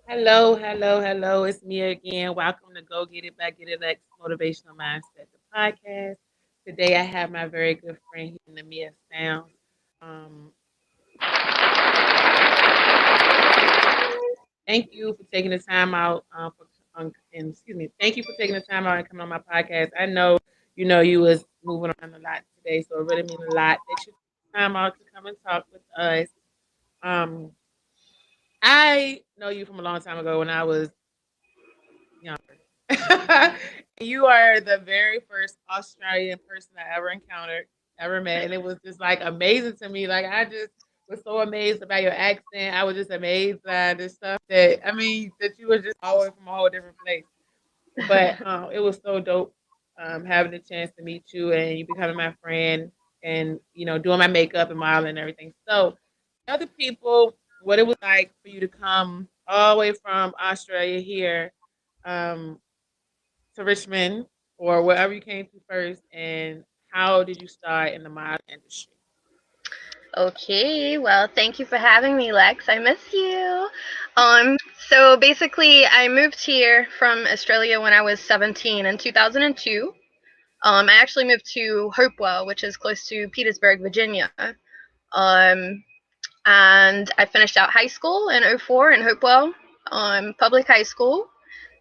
Hello, hello, hello. It's me again. Welcome to Go Get It by Getitlex Motivational Mindset, the podcast. Today I have my very good friend here, Namea Soundz. Um, Thank you for taking the time out. Thank you for taking the time out and coming on my podcast. I know you was moving around a lot today, so it really means a lot that you took the time out to come and talk with us. Um, I know you from a long time ago when I was younger. You are the very first Australian person I ever encountered, ever met, and it was just like amazing to me. Like I just was so amazed about your accent. I was just amazed by the stuff that you were just always from a whole different place. But it was so dope having the chance to meet you and you becoming my friend and doing my makeup and modeling and everything. So other people, what it was like for you to come all the way from Australia here. Um, to Richmond or wherever you came to first, and how did you start in the model industry? Okay, well, thank you for having me, Lex. I miss you. So basically, I moved here from Australia when I was 17 in 2002. I actually moved to Hopewell, which is close to Petersburg, Virginia. Um, and I finished out high school in '04 in Hopewell, public high school.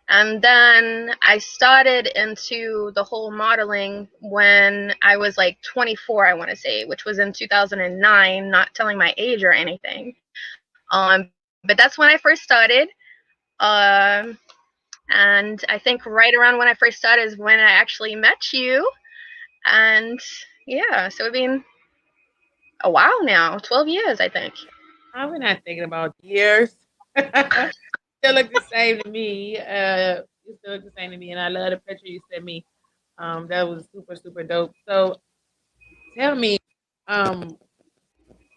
And then I started into the whole modeling when I was like 24, I want to say, which was in 2009, not telling my age or anything. But that's when I first started. Um, and I think right around when I first started is when I actually met you. And yeah, so it's been a while now, 12 years, I think. I was not thinking about years. Still look the same to me. You still look the same to me, and I love the picture you sent me. That was super super dope. So tell me, um,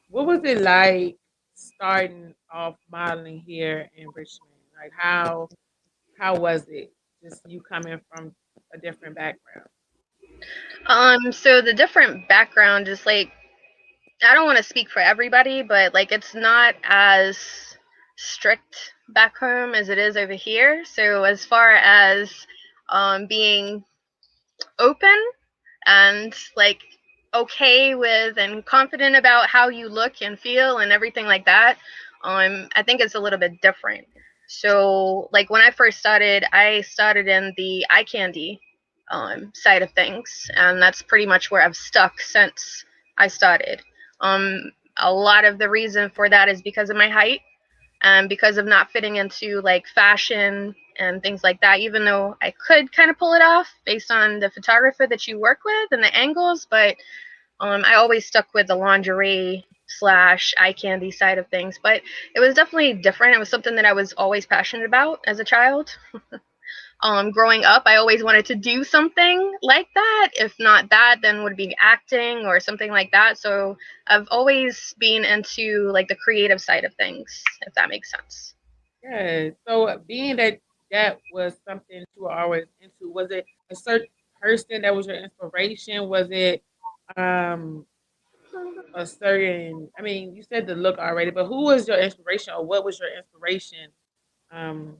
what was it like starting off modeling here in Richmond? Like how was it? Just you coming from a different background. So the different background is like, I don't want to speak for everybody, but like it's not as strict back home as it is over here. So as far as being open and like okay with and confident about how you look and feel and everything like that, I think it's a little bit different. So like when I first started, I started in the eye candy side of things, and that's pretty much where I've stuck since I started. A lot of the reason for that is because of my height and because of not fitting into like fashion and things like that, even though I could kind of pull it off based on the photographer that you work with and the angles. But I always stuck with the lingerie slash eye candy side of things. But it was definitely different. It was something that I was always passionate about as a child. Growing up, I always wanted to do something like that. If not that, then would be acting or something like that. So I've always been into like the creative side of things, if that makes sense. Yeah. So being that that was something you were always into, was it a certain person that was your inspiration? Was it um a certain you said the look already, but who was your inspiration or what was your inspiration um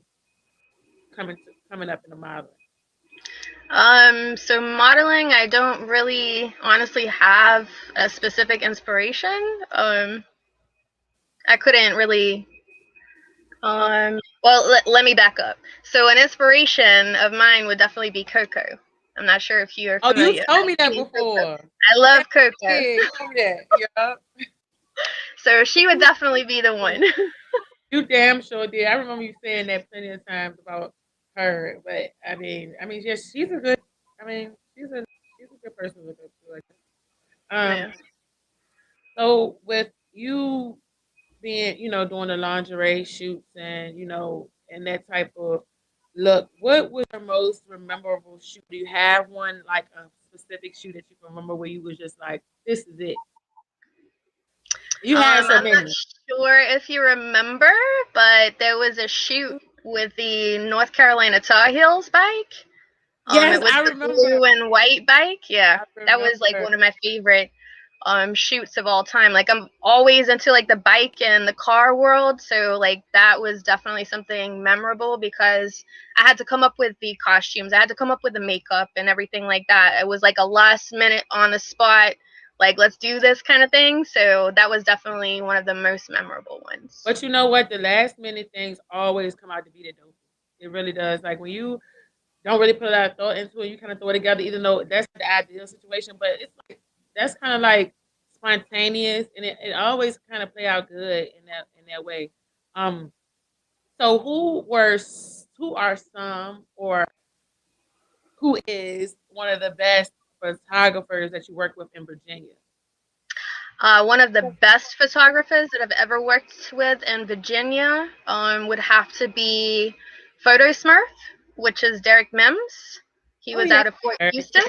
coming up in the modeling? So modeling, I don't really honestly have a specific inspiration. I couldn't really. Well, let me back up. So an inspiration of mine would definitely be Coco. I'm not sure if you're Oh, you familiar. told me that Seen Coco. before. I Yeah, love Coco. you told me that. Yeah. So she would definitely be the one. You damn sure did. I remember you saying that plenty of times about her. But yes, she's a good. I mean, she's a good person to look up to. Like, Yeah. so with you being, doing the lingerie shoots and and that type of look, what was your most memorable shoot? Do you have one like a specific shoot that you can remember where you was just like, this is it? You had so I'm not many. sure if you remember, but there was a shoot with the North Carolina Tar Heels bike. Yes, It was I the remember. blue and white bike. Yeah, I that was like remember. one of my favorite. shoots of all time. Like I'm always into like the bike and the car world, so like that was definitely something memorable because I had to come up with the costumes, I had to come up with the makeup and everything like that. It was like a last minute on the spot, like let's do this kind of thing. So that was definitely one of the most memorable ones. But you know what? The last minute things always come out to be the dope. It really does. Like when you don't really put a lot of thought into it, you kind of throw it together, even though that's the ideal situation. But it's like that's kind of like spontaneous, and it always kind of play out good in that way. Um, so who are some or who is one of the best photographers that you work with in Virginia? One of the best photographers that I've ever worked with in Virginia would have to be Photo Smurf, which is Derek Mims. He Oh was yeah. out of Fort Houston.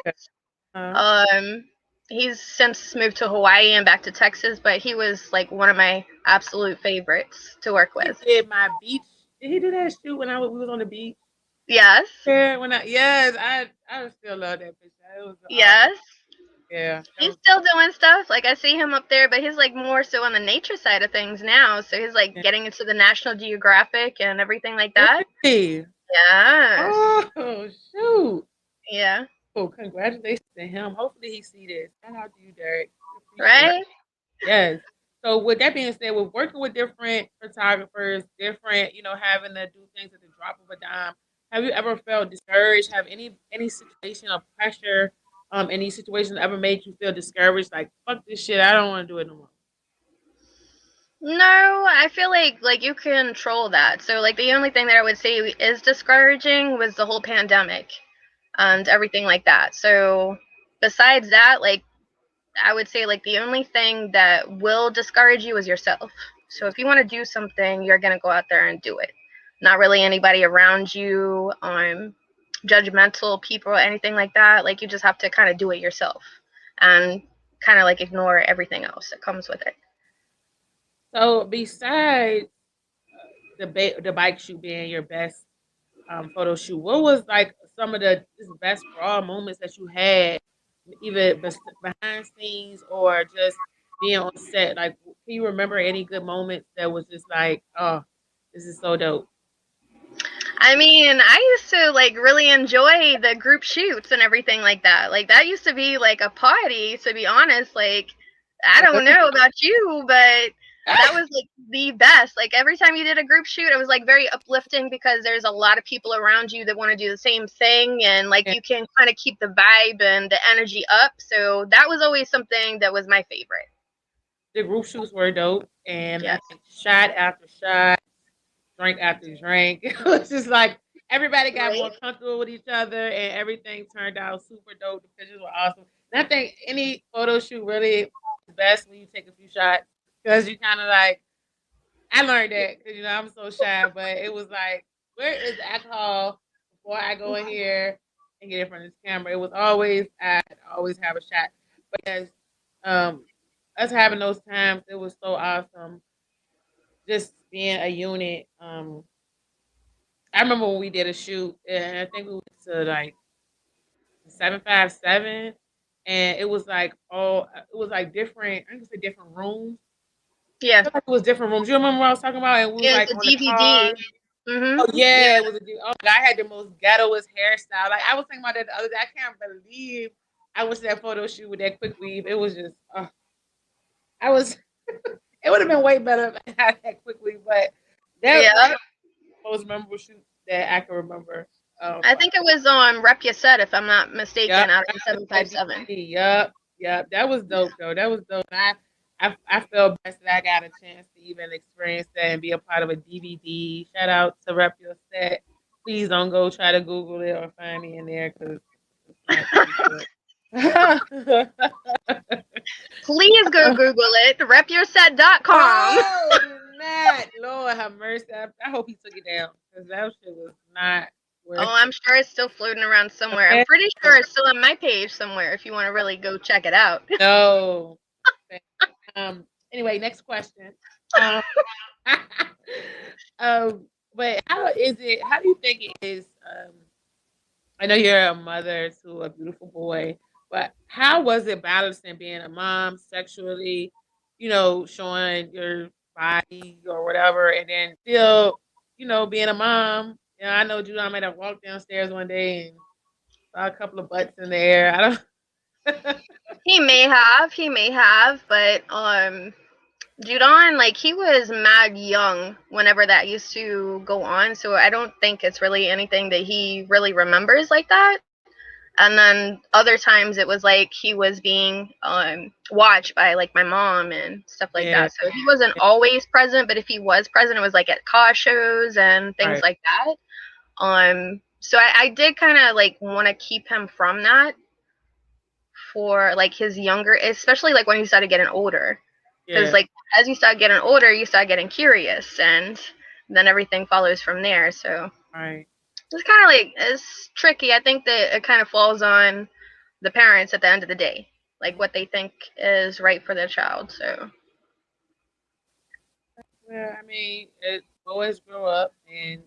Uh, Um, he's since moved to Hawaii and back to Texas, but he was like one of my absolute favorites to work he with. did my beach. Did he do that shoot when we was on the beach? Yes, Yeah, yes, I still love that picture. It was yes. yeah, that He's was still doing stuff. Like I see him up there, but he's like more so on the nature side of things now. So he's like yeah. getting into the National Geographic and everything like that. Really? Yes. Oh shoot! Yeah. Oh, congratulations to him. Hopefully he see this. Shout out to you, Derek. Appreciate it. Right? Yes. So with that being said, with working with different photographers, different, having to do things at the drop of a dime, have you ever felt discouraged? Have any situation of pressure, any situation ever made you feel discouraged? Like, fuck this shit, I don't want to do it no more. No, I feel like you control that. So like the only thing that I would say is discouraging was the whole pandemic and everything like that. So besides that, like I would say like the only thing that will discourage you is yourself. So if you want to do something, you're gonna go out there and do it. Not really anybody around you, judgmental people or anything like that. Like you just have to kind of do it yourself and kind of like ignore everything else that comes with it. So besides the bike shoot being your best photo shoot, what was like some of the just best raw moments that you had, either behind scenes or just being on set? Like, can you remember any good moments that was just like, oh, this is so dope? I mean, I used to like really enjoy the group shoots and everything like that. Like that used to be like a party, to be honest. Like I don't know about you, but that was like the best. Like every time you did a group shoot, it was like very uplifting because there's a lot of people around you that want to do the same thing and like you can kind of keep the vibe and the energy up. So that was always something that was my favorite. The group shoots were dope, and I Yes. think shot after shot, drink after drink, it was just like everybody got more Right? comfortable with each other, and everything turned out super dope. The pictures were awesome. And I think any photo shoot really is best when you take a few shots because you kind of like. I learned that because I'm so shy, but it was like, where is the alcohol before I go in here and get in front of this camera? It was always I always have a shot, but yes, um, us having those times, it was so awesome. Just being a unit. I remember when we did a shoot, and I think we went to like 757, and it was like it was like different. I think it's different rooms. I Yeah. feel like it was different rooms. You remember what I was talking about? And we was It like was a on the DVD. car. Mhm. Oh Yeah. yeah, it was a dude. Oh, God, I had the most ghettoest hairstyle. Like I was thinking about that the other day. I can't believe I went to that photo shoot with that quick weave. It was just, I was. It would have been way better if I had that quick weave, but that Yeah. most memorable shoot that I can remember. I think it was on Rep Ya Set, if I'm not mistaken, Yep, out of the 757. yep. That was dope though. That was dope. I feel blessed that I got a chance to even experience that and be a part of a DVD. Shout out to Rep Your Set. Please don't go try to Google it or find me in there because it's not good. Please go Google it. Repyourset.com. Oh, not Lord have mercy. I hope he took it down because that shit was not worth Oh, I'm sure it's still floating around somewhere. I'm it. pretty sure it's still on my page somewhere if you want to really go check it out. No. Anyway, next question. Um, but how do you think it is? I know you're a mother to a beautiful boy. But how was it balancing being a mom sexually, showing your body or whatever, and then still, being a mom? I know Judon might have walked downstairs one day and saw a couple of butts in the air. I don't. He may have, but Judon, like, he was mad young whenever that used to go on, so I don't think it's really anything that he really remembers like that. And then other times it was like he was being watched by like my mom and stuff like Yeah, that. So he wasn't always present, but if he was present, it was like at car shows and things right. like that. So I did kind of like want to keep him from that for like his younger, especially like when he started getting older, because Yeah, like as you start getting older, you start getting curious, and then everything follows from there. So right. it's kind of like it's tricky. I think that it kind of falls on the parents at the end of the day, like what they think is right for their child. So Well, I mean, boys grow up, and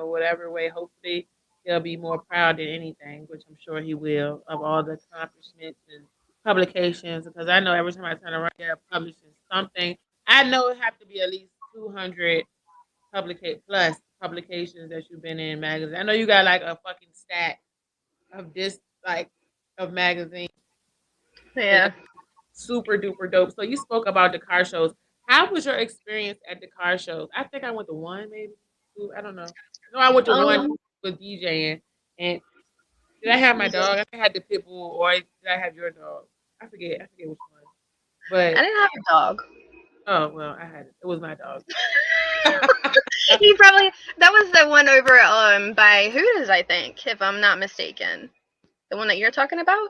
whatever way, hopefully he'll be more proud than anything, which I'm sure he will, of all the accomplishments and publications. Because I know every time I turn around, they're publishing something. I know it have to be at least 200 plus publications that you've been in magazines. I know you got like a fucking stack of this, like, of magazines. yeah. Super duper dope. So you spoke about the car shows. How was your experience at the car shows? I think I went to one, maybe two. I don't know. No, I went to one Um. with DJing. And did I have my dog? I think I had the pit bull, or did I have your dog? I forget. I forget which one. I But didn't have a dog. oh well, I had it. It was my dog. He probably that was the one over by Hooters, I think, if I'm not mistaken. The one that you're talking about?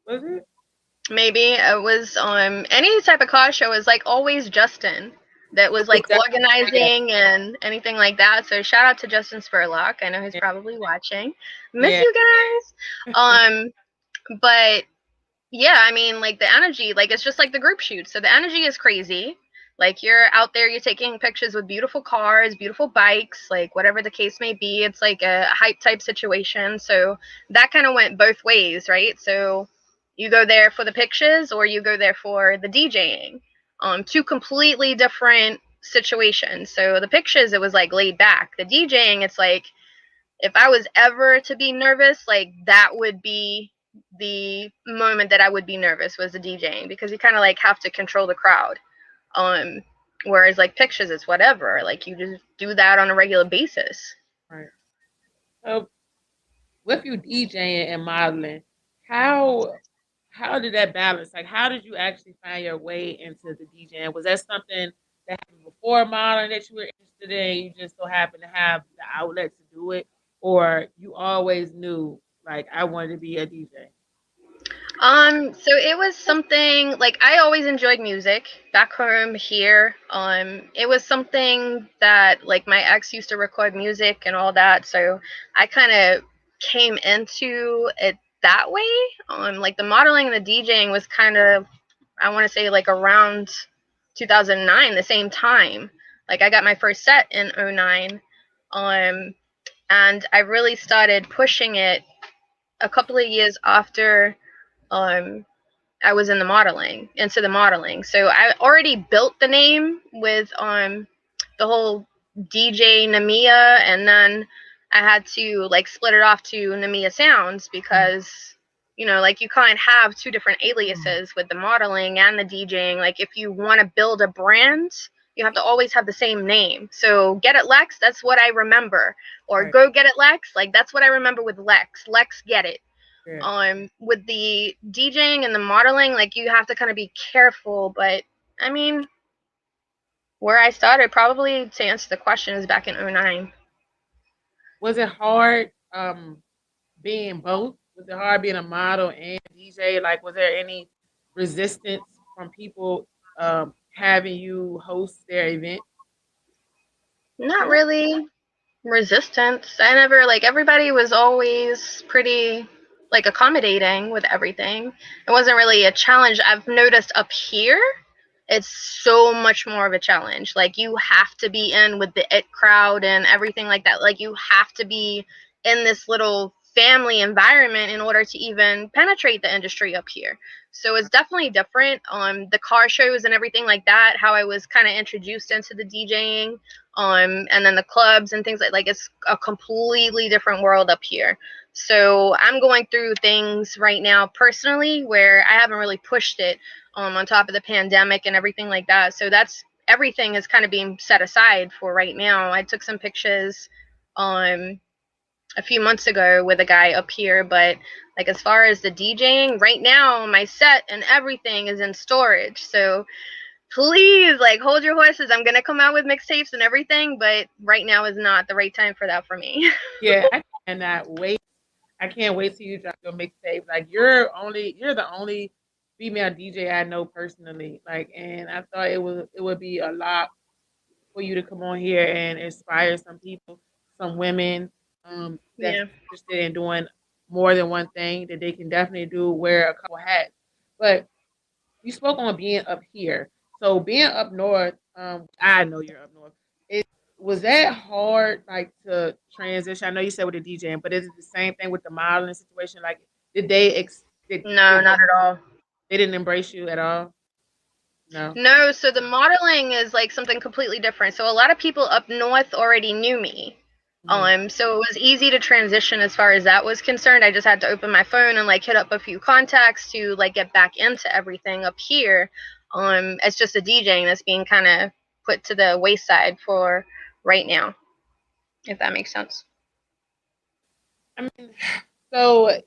Was it? Maybe it was any type of car show is like always Justin that was like Yeah. organizing and anything like that. So shout out to Justin Spurlock. I know he's Yeah. probably watching. Miss Yeah. you guys. But yeah, I mean, like the energy, like it's just like the group shoot. So the energy is crazy. Like you're out there, you're taking pictures with beautiful cars, beautiful bikes, like whatever the case may be. It's like a hype type situation. So that kind of went both ways, right? So you go there for the pictures or you go there for the DJing. Two completely different situations. So the pictures, it was like laid back. The DJing, it's like if I was ever to be nervous, like that would be the moment that I would be nervous was the DJing because you kind of like have to control the crowd. Um, Whereas like pictures is whatever, like you just do that on a regular basis. Right. So with you DJing and modeling, how how did that balance? Like, how did you actually find your way into the DJing? Was that something that happened before modeling that you were interested in? You just so happened to have the outlet to do it, or you always knew like I wanted to be a DJ? So it was something like I always enjoyed music back home here. It was something that like my ex used to record music and all that, so I kind of came into it that way. Like the modeling and the DJing was kind of I want to say like around 2009, the same time. Like I got my first set in '09, and I really started pushing it a couple of years after um, I was in the modeling, into the modeling. So I already built the name with the whole DJ Namea, and then I had to like split it off to Namea Soundz because like you can't have two different aliases with the modeling and the DJing. Like if you want to build a brand, you have to always have the same name. So Get It Lex, that's what I remember, or Right. Go Get It Lex, like that's what I remember with Lex. Lex Get It. Yeah. With the DJing and the modeling, like you have to kind of be careful. But I mean, where I started, probably to answer the question, is back in '09. Was it hard being both? Was it hard being a model and DJ? Like, was there any resistance from people having you host their event? Not really resistance. I never, like, everybody was always pretty like accommodating with everything. It wasn't really a challenge. I've noticed up here it's so much more of a challenge. Like you have to be in with the it crowd and everything like that. Like you have to be in this little family environment in order to even penetrate the industry up here. So it's definitely different. The car shows and everything like that, how I was kind of introduced into the DJing, and then the clubs and things like it's a completely different world up here. So I'm going through things right now personally where I haven't really pushed it, on top of the pandemic and everything like that. So that's everything is kind of being set aside for right now. I took some pictures a few months ago with a guy up here, but like as far as the DJing, right now my set and everything is in storage. So please, like, hold your horses. I'm gonna come out with mixtapes and everything, but right now is not the right time for that for me. Yeah, I cannot wait. I can't wait till you drop your mixtape. Like you're the only female DJ I know personally. Like, and I thought it would be a lot for you to come on here and inspire some people, some women that's Yeah. interested in doing more than one thing that they can definitely do, wear a couple hats. But you spoke on being up here. So being up north, I know you're up north. It was that hard, like to transition? I know you said with the DJing, but is it the same thing with the modeling situation? Like, did they No, not at all. they didn't embrace you at all? No. No, so the modeling is like something completely different. So a lot of people up north already knew me. Mhm. So it was easy to transition as far as that was concerned. I just had to open my phone and like hit up a few contacts to like get back into everything up here. It's just the DJing that's being kind of put to the wayside for right now, if that makes sense. I mean, so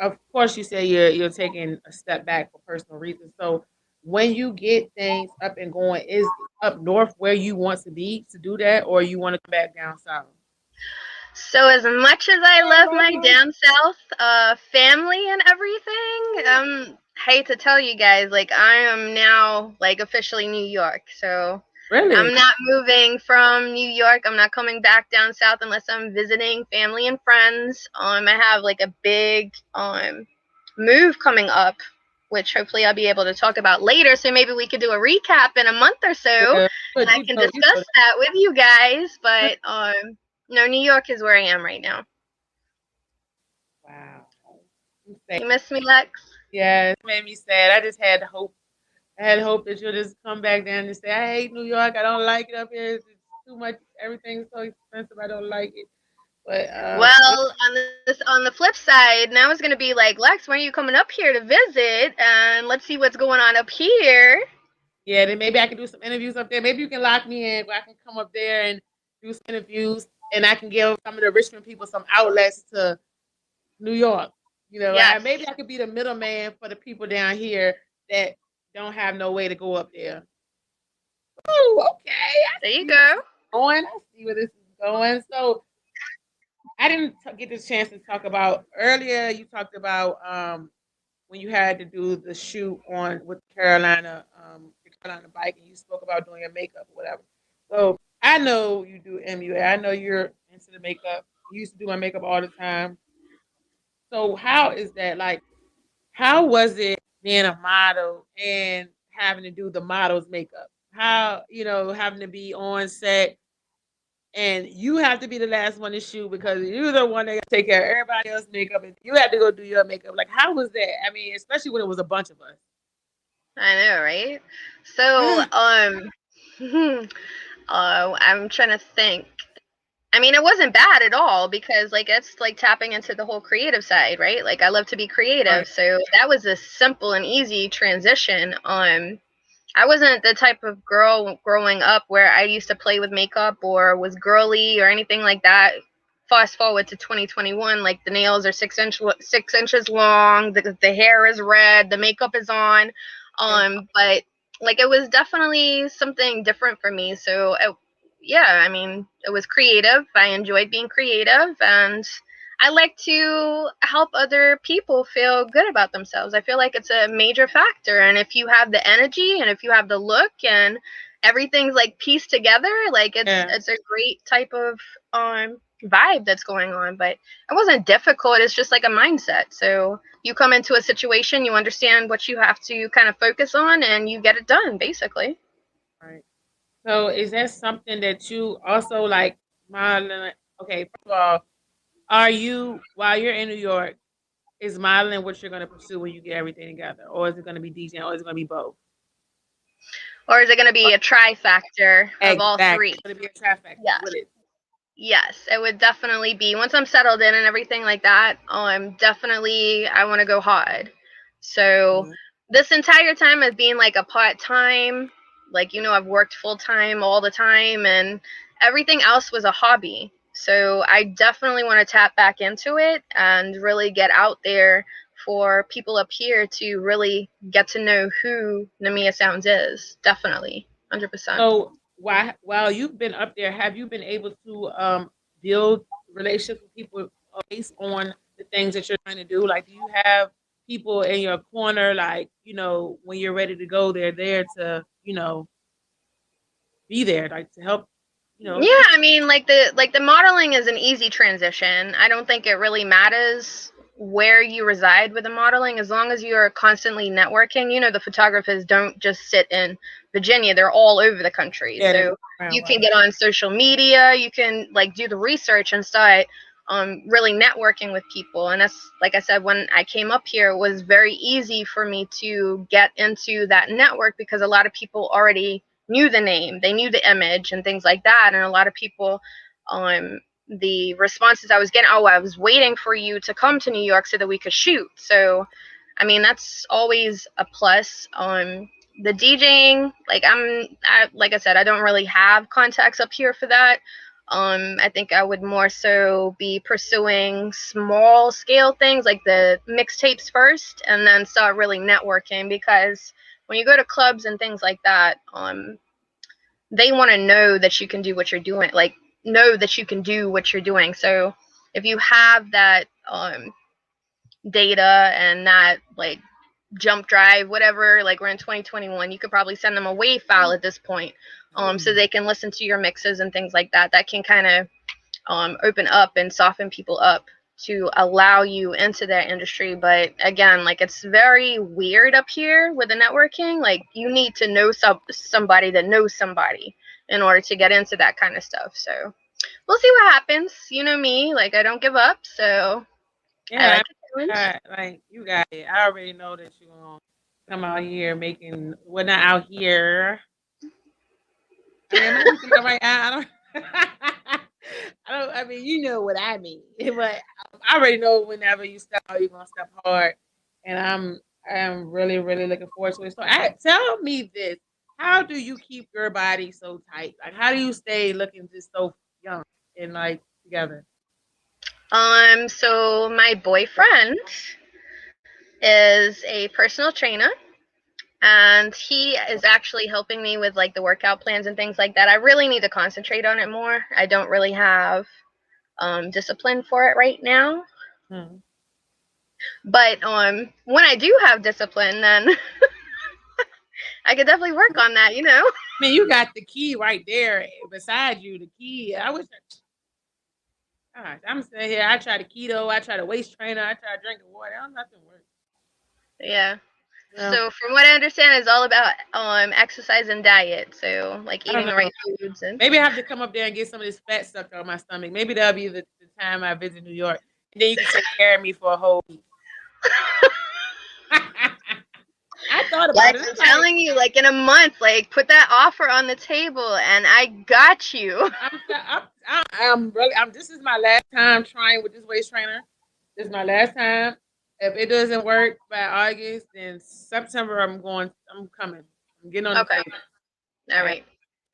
of course you say you're taking a step back for personal reasons. So when you get things up and going, is up north where you want to be to do that, or you want to come back down south? So as much as I love my down south family and everything, hate to tell you guys, like I am now like officially New York. So Really? I'm not moving from New York. I'm not coming back down south unless I'm visiting family and friends. I have like a big move coming up, which hopefully I'll be able to talk about later. So maybe we could do a recap in a month or so, Yeah. and But I can discuss that with you guys. But no, New York is where I am right now. wow. You miss me, Lex? Yeah, it made me sad. I just had hope. I had hope that you'll just come back down and say, I hate New York. I don't like it up here. It's too much. Everything's so expensive. I don't like it. But Well, on the flip side, now it's gonna be like, Lex, when are you coming up here to visit? And let's see what's going on up here. yeah, then maybe I can do some interviews up there. Maybe you can lock me in where I can come up there and do some interviews, and I can give some of the Richmond people some outlets to New York. Yes. Maybe I could be the middleman for the people down here that don't have no way to go up there. Oh, okay. There you See where this go. is going. I see where this is going. So I didn't get this chance to talk about earlier. You talked about when you had to do the shoot on with the Carolina bike, and you spoke about doing your makeup or whatever. So I know you do MUA. I know you're into the makeup. You used to do my makeup all the time. So how is that like? How was it being a model and having to do the model's makeup? How having to be on set and you have to be the last one to shoot because you're the one that got to take care of everybody else's makeup and you had to go do your makeup. Like, how was that? I mean, especially when it was a bunch of us. I know, right? So, I'm trying to think. I mean, it wasn't bad at all because, like, it's like tapping into the whole creative side, right? Like, I love to be Right. creative, so that was a simple and easy transition. I wasn't the type of girl growing up where I used to play with makeup or was girly or anything like that. Fast forward to 2021, like the nails are 6 inches long, the hair is red, the makeup is on, but like it was definitely something different for me. So yeah, I mean, it was creative. I enjoyed being creative, and I like to help other people feel good about themselves. I feel like it's a major factor. And if you have the energy and if you have the look and everything's like pieced together, like Yeah. it's a great type of vibe that's going on. But it wasn't difficult. It's just like a mindset. So you come into a situation, you understand what you have to kind of focus on, and you get it done, basically. Right. So is that something that you also like modeling? Okay, first of all, Are you, while you're in New York, is modeling what you're going to pursue when you get everything together, or is it going to be DJing, or is it going to be both? Or is it going to be a trifactor of all Exactly. three? It's going to be a trifecta. Yes. What is? Yes, it would definitely be once I'm settled in and everything like that. I'm definitely I want to go hard. So Mhm. this entire time of being like a part time, like I've worked full time all the time, and everything else was a hobby. So I definitely want to tap back into it and really get out there for people up here to really get to know who Namea Sounds is. Definitely, 100%. So while you've been up there, have you been able to build relationships with people based on the things that you're trying to do? Like, do you have people in your corner, like, when you're ready to go, they're there to, be there, like to help, Yeah, I mean, like the modeling is an easy transition. I don't think it really matters where you reside with the modeling as long as you're constantly networking. The photographers don't just sit in Virginia; they're all over the country. Yeah, So around, you can right. get on social media, you can like do the research and start really networking with people. And that's like I said, when I came up here, it was very easy for me to get into that network because a lot of people already knew the name, they knew the image and things like that. And a lot of people, the responses I was getting, oh, I was waiting for you to come to New York so that we could shoot. So, I mean, that's always a plus. The DJing, like I said, I don't really have contacts up here for that. I think I would more so be pursuing small scale things like the mixtapes first, and then start really networking because when you go to clubs and things like that, they want to know that you can do what you're doing, like know that you can do what you're doing. So if you have that data and that like jump drive, whatever, like we're in 2021, you could probably send them a WAV file at this point, so they can listen to your mixes and things like that. That can kind of open up and soften people up to allow you into that industry. But again, like it's very weird up here with the networking. Like you need to know somebody that knows somebody in order to get into that kind of stuff. So we'll see what happens. You know me, like I don't give up. So I Yeah, like a challenge. like you got it. I already know that you're gonna come out here making, well, not out here. I mean, am I using my right? I don't. I don't. I mean, you know what I mean. But I already know whenever you step out, you're gonna step hard, and I'm really really looking forward to it. So, tell me this: how do you keep your body so tight? Like, how do you stay looking just so young and like together? So my boyfriend is a personal trainer, and he is actually helping me with like the workout plans and things like that. I really need to concentrate on it more. I don't really have discipline for it right now. Hmm. But when I do have discipline, then I could definitely work on that. I mean, you got the key right there beside you. The key. I wish. Gosh, I'm sitting here. I try the keto. I try the waist trainer. I try drinking water. Nothing works. Yeah. Well, So from what I understand, it's all about exercise and diet. So like I don't eating the know. right foods and. Maybe I have to come up there and get some of this fat sucked out of my stomach. Maybe that'll be the time I visit New York. And then you can take care of me for a whole week. I thought about Like it. I'm I'm like, telling you, like in a month, like put that offer on the table, and I got you. I'm really, this is my last time trying with this waist trainer. This is my last time. If it doesn't work by August, then September I'm coming. I'm getting on the Okay. plane. All I, right.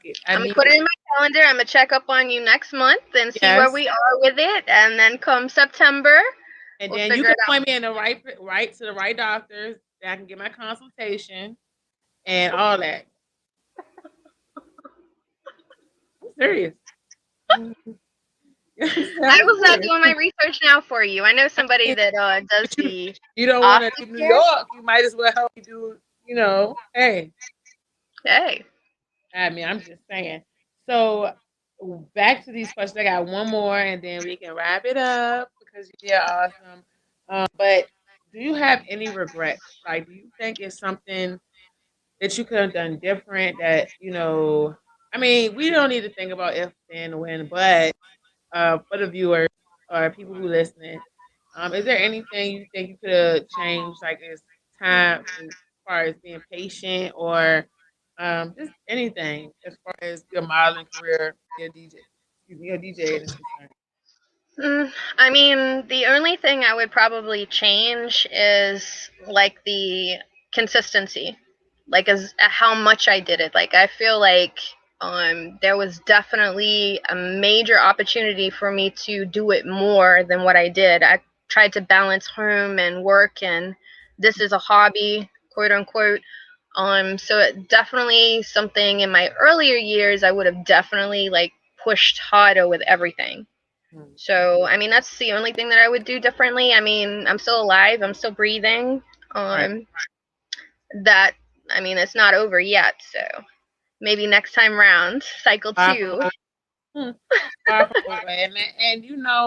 I I'm gonna need put it. it in my calendar. I'm gonna check up on you next month and see where Yes. we are with it, and then come September, And we'll then you figure can it point me in the right to the right doctors that I can get my consultation and all that. I'm serious. I'm I will start serious. doing my research now for you. I know somebody that does But the you don't want to office leave New here. York. You might as well help me do, hey. Hey. I mean, I'm just saying. So back to these questions. I got one more and then we can wrap it up because you're awesome. But do you have any regrets? Like, do you think it's something that you could have done different that, I mean, we don't need to think about if, then, when, but for the viewers, or people who listening, is there anything you think you could have changed, like as time, as far as being patient, or just anything as far as your modeling career, your DJ, excuse me, your DJing is concerned? I mean, the only thing I would probably change is like the consistency, like as how much I did it. Like I feel like there was definitely a major opportunity for me to do it more than what I did. I tried to balance home and work, and this is a hobby, quote unquote. So it definitely something in my earlier years I would have definitely like pushed harder with everything. Mm, So, I mean, that's the only thing that I would do differently. I mean, I'm still alive, I'm still breathing. right. Um, that, I mean, it's not over yet. So maybe next time round, cycle Far from two. Hmm. Far from over. And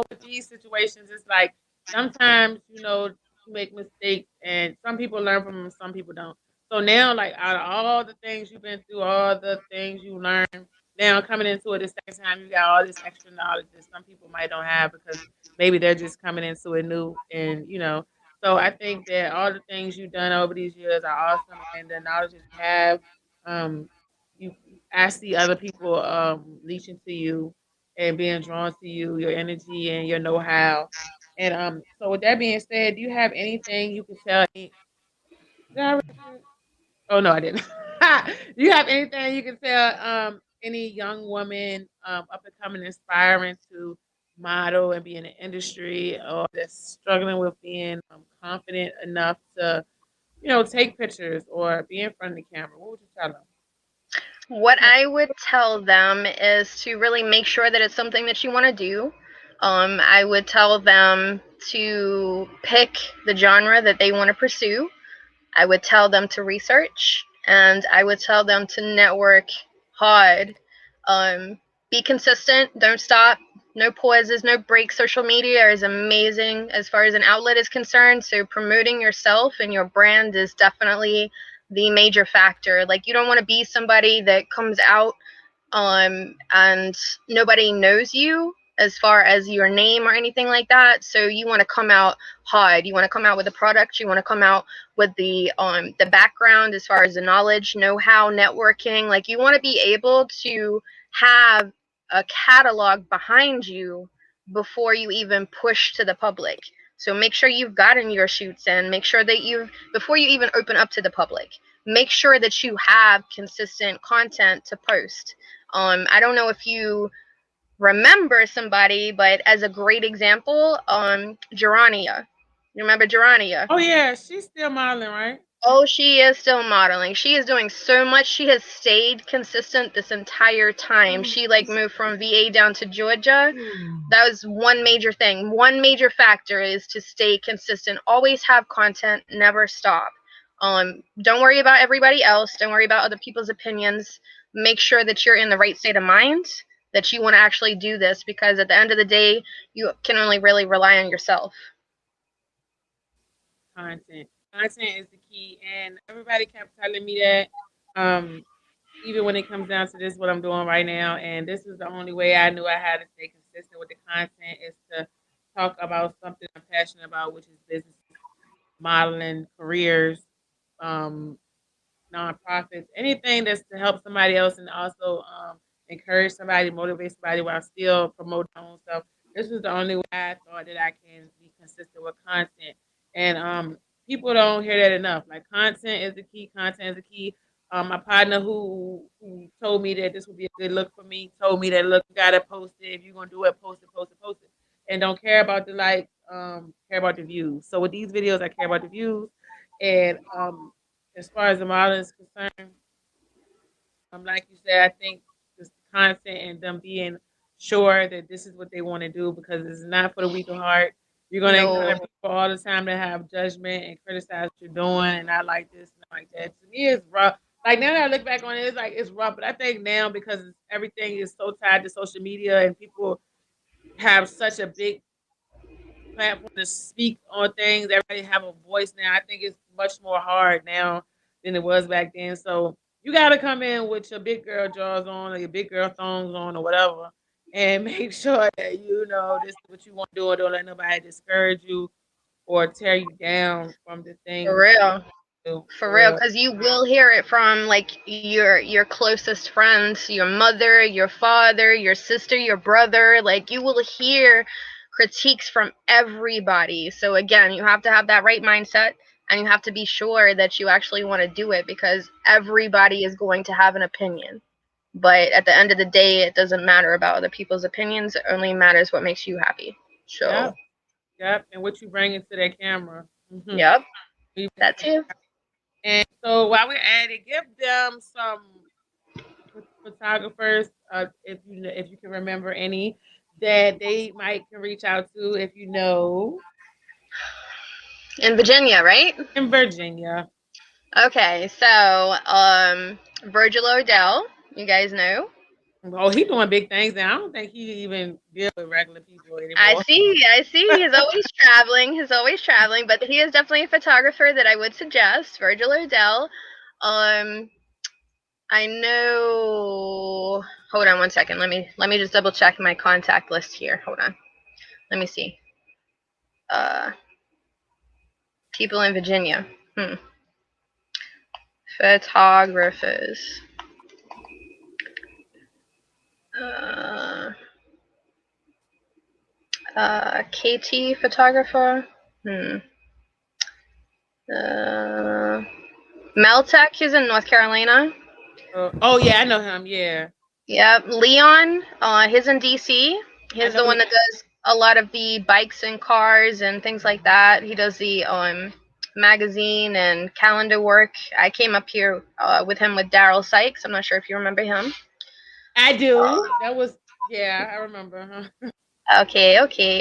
with these situations, it's like sometimes, you make mistakes and some people learn from them, some people don't. So now, like, out of all the things you've been through, all the things you learned, now coming into it the second time, you got all this extra knowledge that some people might don't have because maybe they're just coming into it new. And so I think that all the things you've done over these years are awesome, and the knowledge that you have, um, you I see other people leeching to you and being drawn to you, your energy and your know how. And so with that being said, do you have anything you can tell me? Did I already say it? Oh no, I didn't. Do you have anything you can tell any young woman up and coming aspiring to model and be in the industry, or that's struggling with being confident enough to, take pictures or be in front of the camera? What would you tell them? What I would tell them is to really make sure that it's something that you want to do. I would tell them to pick the genre that they want to pursue. I would tell them to research, and I would tell them to network hard. Um, be consistent, don't stop, no pauses, no breaks. Social media is amazing as far as an outlet is concerned. So promoting yourself and your brand is definitely the major factor. Like you don't want to be somebody that comes out and nobody knows you as far as your name or anything like that. So you want to come out hard. You want to come out with a product. You want to come out with the background as far as the knowledge, know-how, networking. Like you want to be able to have a catalog behind you before you even push to the public. So make sure you've gotten your shoots in. Make sure that you've before you even open up to the public. Make sure that you have consistent content to post. I don't know if you remember somebody, but as a great example, Gerania. You remember Gerania? Oh yeah, she's still modeling, right? Oh, she is still modeling. She is doing so much. She has stayed consistent this entire time. She like moved from VA down to Georgia. That was one major thing. One major factor is to stay consistent. Always have content, never stop. Don't worry about everybody else. Don't worry about other people's opinions. Make sure that you're in the right state of mind, that you want to actually do this, because at the end of the day, you can only really rely on yourself. Content. Content is the key, and everybody kept telling me that. Um, Even when it comes down to this, what I'm doing right now, and this is the only way I knew I had to stay consistent with the content is to talk about something I'm passionate about, which is business, modeling, careers, um, nonprofits, anything that's to help somebody else and also encourage somebody, motivate somebody while still promoting my own self. This was the only way I thought that I can be consistent with content. And people don't hear that enough. Like content is the key. Content is the key. My partner who told me that this would be a good look for me told me that look, you gotta post it. If you're gonna do it, post it, post it, post it. And don't care about the likes, care about the views. So with these videos, I care about the views. And as far as the modeling is concerned, like you said, I think just the content and them being sure that this is what they want to do because it's not for the weak of heart. You're gonna encounter No, people all the time that have judgment and criticize what you're doing and not like this and not like that. To me, it's rough. Like now that I look back on it, it's like it's rough. But I think now because everything is so tied to social media and people have such a big platform to speak on things. Everybody have a voice now. I think it's much more hard now than it was back then. So you got to come in with your big girl jaws on or your big girl thongs on or whatever, and make sure that you know this is what you want to do. Don't let nobody discourage you or tear you down from the For things real. you do. For For real, real. because you will hear it from like your closest friends, your mother, your father, your sister, your brother. Like you will hear critiques from everybody. So again, you have to have that right mindset, and you have to be sure that you actually want to do it, because everybody is going to have an opinion. But at the end of the day, it doesn't matter about other people's opinions. It only matters what makes you happy. So, Yep. Yep. And what you bring into that camera. yep, We bring that into too. And so while we're at it, give them some photographers, if you can remember any that they might can reach out to if you know In Virginia, right? in Virginia. Okay, so Virgil Odell, you guys know. Oh, he doing big things now. I don't think he even deal with regular people I anymore. see, I see. He's always traveling. He's always traveling, but he is definitely a photographer that I would suggest. Virgil Odell. Um, I know. Hold on one second. Let me just double check my contact list here. Hold on. Let me see. Uh, People in Virginia. Photographers. Uh, KT photographer. Meltec is in North Carolina. Oh yeah, I know him. Yeah, Yep. Leon, he's in DC. I He's know. the one that does a lot of the bikes and cars and things like that. He does the magazine and calendar work. I came up here with him with Daryl Sykes. I'm not sure if you remember him. I do. That was yeah, I remember. Huh? Okay.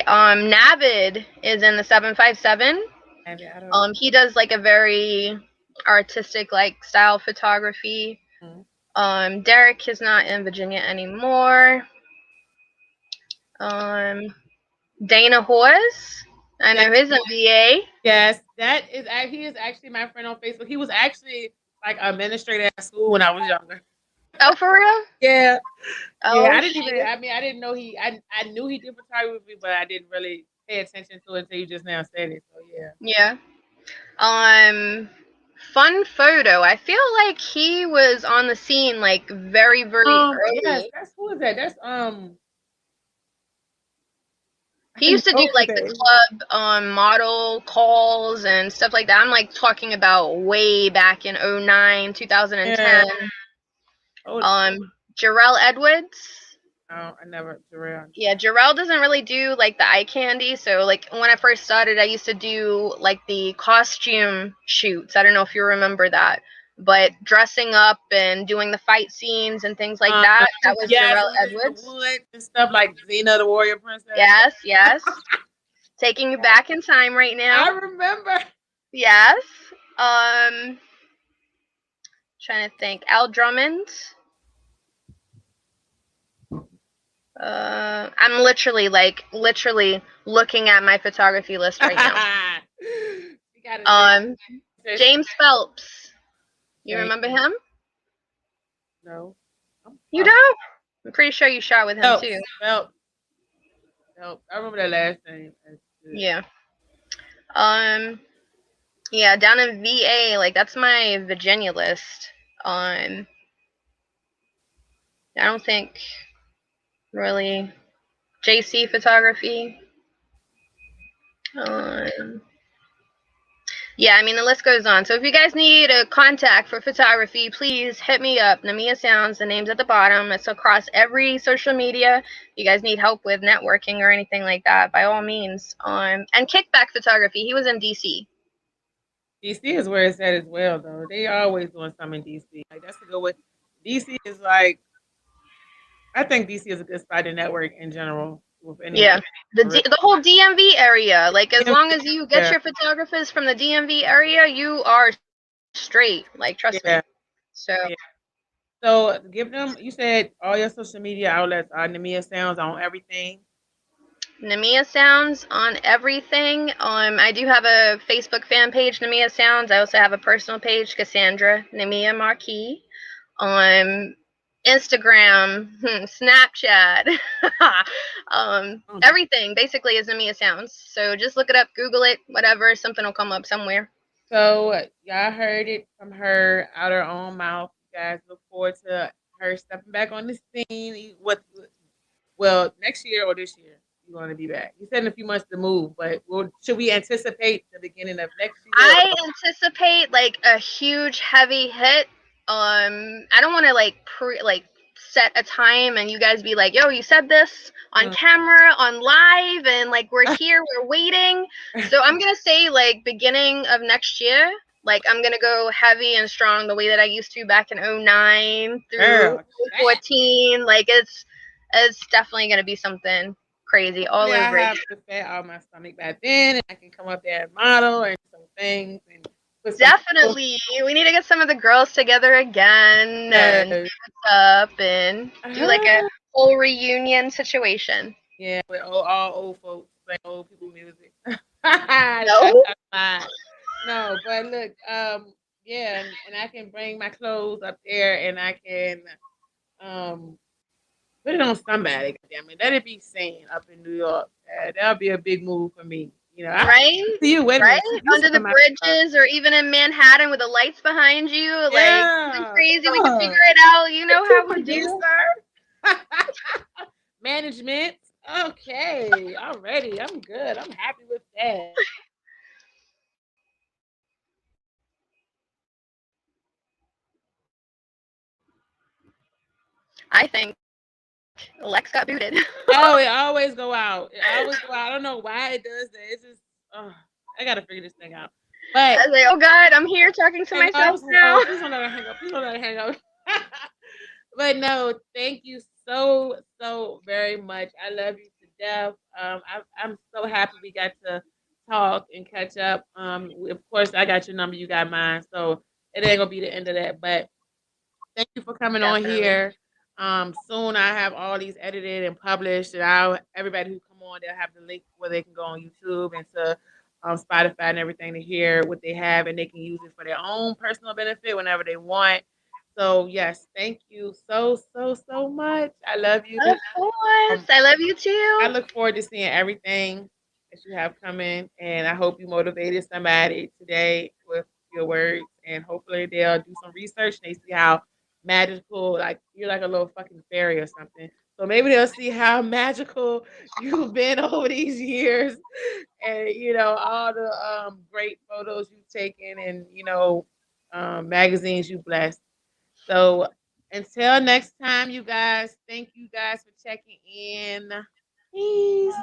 Navid is in the 757. I don't. He does like a very artistic like style photography. Mhm. Derek is not in Virginia anymore. Dana Horse, I Yes, know he's in VA. yes, that is. He is actually my friend on Facebook. He was actually like administrator at school when I was younger. Oh, for real? Yeah, yeah. Oh I didn't even. shoot. I mean, I didn't know he. I knew he did photography, but I didn't really pay attention to it until you just now said it. So yeah. Yeah. Um, Fun photo. I feel like he was on the scene like very, very Yes, early. that's who is that? That's I He used to do know who like that the is. club model calls and stuff like that. I'm like talking about way back in 09, 2010. Yeah. Oh, Jarrell Edwards. no, I never. Jarrell. Yeah, Jarrell doesn't really do like the eye candy. So like when I first started, I used to do like the costume shoots. I don't know if you remember that, but dressing up and doing the fight scenes and things like that. That was Yes, Jarrell we was in the Edwards. woods and stuff like Xena the Warrior Princess. Yes. Taking you back in time right I now. remember. Yes. Um, Trying to think. Al Drummond. I'm literally looking at my photography list right now. You gotta say James Phelps. You James. remember him? No. You don't? I'm pretty sure you shot with him Phelps. too. Phelps. Phelps. I remember that last name. Yeah. Yeah, down in VA, like that's my Virginia list. I don't think really JC photography. Yeah, I mean, the list goes on. So if you guys need a contact for photography, please hit me up. Namea Soundz, the name's at the bottom. It's across every social media. If you guys need help with networking or anything like that, by all means. And Kickback Photography, he was in DC. DC is where it's at as well, though. They always doing something in DC. Like that's a good way. DC is like, I think DC is a good spot to network in general with Yeah, anything. the whole DMV area. Like as long as you get Yeah, your photographers from the DMV area, you are straight. Like trust yeah, me. So yeah. So give them. You said all your social media outlets are Namea Sounds on everything. Namea Soundz on everything. I do have a Facebook fan page, Namea Soundz. I also have a personal page, Cassandra Namea Marquis. Instagram, Snapchat, everything basically is Namea Soundz. So just look it up, Google it, whatever, something will come up somewhere. So y'all heard it from her out her own mouth. You guys look forward to her stepping back on the scene. Well, next year or this year you're going to be back. You said in a few months to move, but should we anticipate the beginning of next year? I anticipate like a huge heavy hit. I don't want to like set a time and you guys be like, yo, you said this on camera, on live, and like we're here, we're waiting. So I'm gonna say like beginning of next year. Like I'm gonna go heavy and strong the way that I used to back in 09 through 14. Like it's definitely gonna be something crazy all over I have to fat out my stomach back then, and I can come up there and model and some things. And definitely, we need to get some of the girls together again and what's up and do like a whole reunion situation. Yeah, with all old folks playing old people music. No, but look, yeah, and I can bring my clothes up there, and I can put it on somebody. Damn it, let it be seen up in New York. That'll be a big move for me. You know, right? See you with right? Under the bridges, or even in Manhattan with the lights behind you, like something crazy. We can figure it out. You know how we do. Management. Okay, I'm ready. I'm good. I'm happy with that. I think Lex got booted. Oh, it always go out. It always go out. I don't know why it does that. It's just, I gotta figure this thing out. But I was like, oh God, I'm here talking to myself now. Please don't let her hang up. Please don't let her hang up. But no, thank you so very much. I love you to death. I'm so happy we got to talk and catch up. Of course, I got your number. You got mine. So it ain't gonna be the end of that. But thank you for coming on here. Soon I have all these edited and published, and everybody who come on, they'll have the link where they can go on YouTube and to Spotify and everything to hear what they have, and they can use it for their own personal benefit whenever they want. So yes, thank you so much. I love you. Of course, I love you too. I look forward to seeing everything that you have coming, and I hope you motivated somebody today with your words, and hopefully they'll do some research and they see how magical, like you're like a little fucking fairy or something. So maybe they'll see how magical you've been over these years, and all the great photos you've taken, and magazines you blessed. So until next time, you guys, thank you guys for checking in. Peace.